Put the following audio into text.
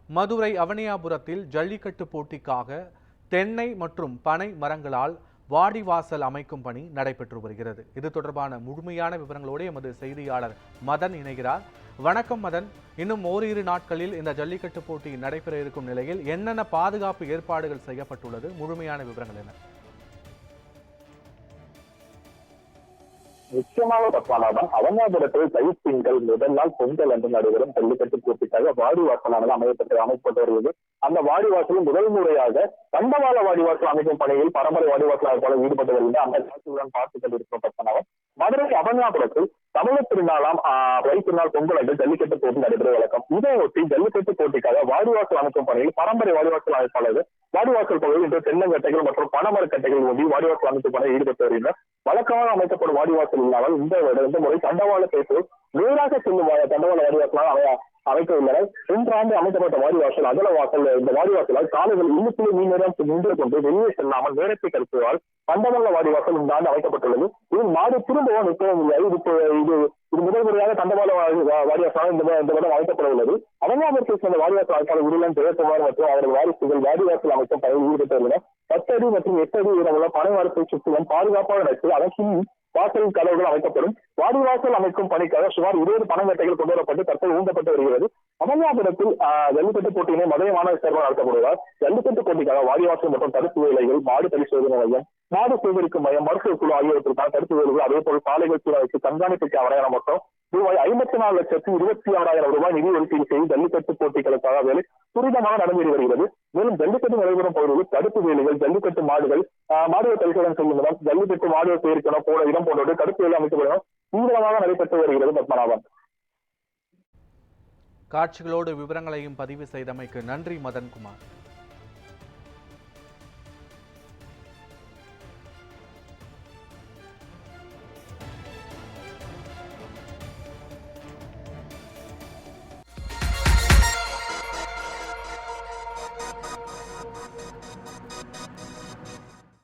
மதுரை அவனியாபுரத்தில் ஜல்லிக்கட்டு போட்டிக்காக தென்னை மற்றும் பனை மரங்களால் வாடிவாசல் அமைக்கும் பணி நடைபெற்று வருகிறது. இது தொடர்பான முழுமையான விவரங்களோடு எமது செய்தியாளர் மதன் இணைகிறார். வணக்கம் மதன். இன்னும் ஓரிரு நாட்களில் இந்த ஜல்லிக்கட்டு போட்டி நடைபெற இருக்கும் நிலையில் என்னென்ன பாதுகாப்பு ஏற்பாடுகள் செய்யப்பட்டுள்ளது? முழுமையான விவரங்கள் என்ன? நிச்சயமாக பத்மநாபன், அவனியாபுரத்தில் தைப்பீன்கள் முதல் நாள் பொங்கல் என்று நடைபெறும் ஜல்லிக்கட்டு போட்டிக்காக வாடிவாசலானது அமைக்கப்பட்டு வருகிறது. அந்த வாடிவாசலில் முதல் முறையாக தண்டவாள வாடிவாசல் அமைக்கும் பணியில் பரம்பரை வாடிவாசலாளர் ஈடுபட்டு வருகின்ற அந்த காட்சியுடன் பார்த்துக் கொண்டிருக்கும் பத்மநாபன், மதுரை அவனியாபுரத்தில் தமிழர் திருநாளாம் திருநாள் பொங்கல் என்று ஜல்லிக்கட்டு போட்டி நடைபெற வழக்கம். இதையொட்டி ஜல்லிக்கட்டு போட்டிக்காக வாடிவாசல் அமைக்கும் பணியில் பரம்பரை வாடிவாசல் அமைப்பாளர்கள் வாடிவாசல் பகுதியில் இன்று தென்னங்கட்டைகள் மற்றும் பனைமரக்கட்டைகள் ஒட்டி வாடிவாசல் அமைக்கும் பணியில் ஈடுபட்டு வருகின்றனர். வழக்கமாக அமைக்கப்படும் வாடிவாசல் இல்லாமல் இந்த முறை தண்டவாள பேசல் நேராக செல்லும் தண்டவாள வாடிவாசலால் அமைக்கவுள்ளனர். இன்று ஆண்டு அமைக்கப்பட்ட வாடிவாசல் அகல வாசல். இந்த வாடிவாசலால் சாலைகள் இன்னும் மீனரம் நின்று கொண்டு வெளியே செல்லாமல் நேரத்தை கருத்துவால் தண்டவாள வாடிவாசல் இந்த ஆண்டு அமைக்கப்பட்டுள்ளது. இதில் மாடு திரும்பவும் நிற்கவும் இல்லை. இது முதல் முறையாக தண்டவாள வாடிவாசலாக இந்த வருடம் அமைக்கப்பட உள்ளது. அவனியாபுரத்தை சேர்ந்த வாடிவாசல் அமைப்பாளர் உருளன் ஜெயக்குமார் மற்றும் அவரது வாரிசுகள் வாடிவாசல் அமைக்கும் பணியில் ஈடுபட்டு உள்ளனர். 10 அடி மற்றும் 8 அடி உயரமுள்ள பனை மரத்தை சுற்றிலும் பாதுகாப்பாக நடத்தி அதன் வாசலின் கதவுகள் அமைக்கப்படும். வாடிவாசல் அமைக்கும் பணிக்காக சுமார் 20 பனைமட்டைகள் கொண்டு வரப்பட்டு தற்போது ஊந்தப்பட்டு வருகிறது. அவனியாபுரத்தில் ஜல்லிக்கட்டு போட்டியினை மதுரை மாநகர சேர்மன் நடத்தப்படுவதால் ஜல்லிக்கட்டு போட்டிக்காக வாடிவாசல் மற்றும் தடுப்பு வேலைகள், மாடு பரிசோதனை மையம், மாடு சேகரிக்கும் மையம், மருத்துவ குழு ஆகியவற்றுக்கான தடுப்பு வேலைகள், அதே போல் சாலைகள் சீரமைப்பு, கண்காணிப்புக்கு அவரையான மொத்தம் ரூபாய் 54,26,000 நிதி ஒதுக்கீடு செய்து ஜல்லிக்கட்டு போட்டிகளுக்காக வேலை துரிதமாக நடந்தேறி வருகிறது. மேலும் ஜல்லிக்கட்டு நடைபெறும் பகுதிகளில் தடுப்பு வேலைகள், ஜல்லிக்கட்டு மாடுகள் பரிசோதனை செய்யும் இடம், ஜல்லிக்கட்டு மாடுகள் சேர்க்கணும் போன இடம் போன்றவற்றை தடுப்பு வேலை அமைக்கப்படும் தீவிரமாக நடைபெற்று வருகிறது. பத்மநாபன், காட்சிகளோடு விவரங்களையும் பதிவு செய்தமைக்கு நன்றி மதன்குமார்.